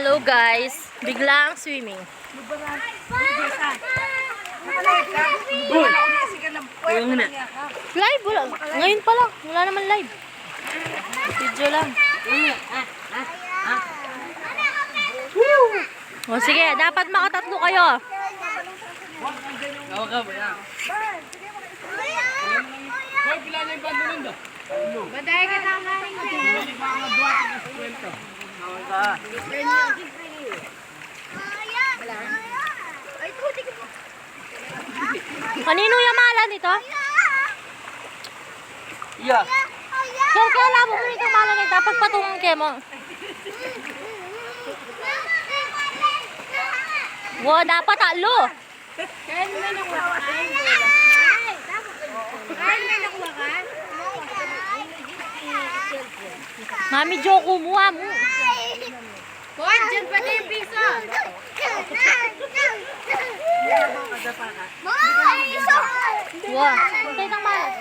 Hello guys, biglang swimming. Live wala. Ngayon pa lang, wala naman live. Video lang. O sige, dapat makatatlo kayo. Baday ka na maring Kanino yung malan nito? Yeah. Kaya labo mo nito malan nito, pagpatungan kayo mo. Wow, dapat talo. Kain mo na nakuha ka. Kain mo na nakuha ka. Mami Joko mo mo. Boy, dyan pa na yung piso. Wow, hintay ng malan.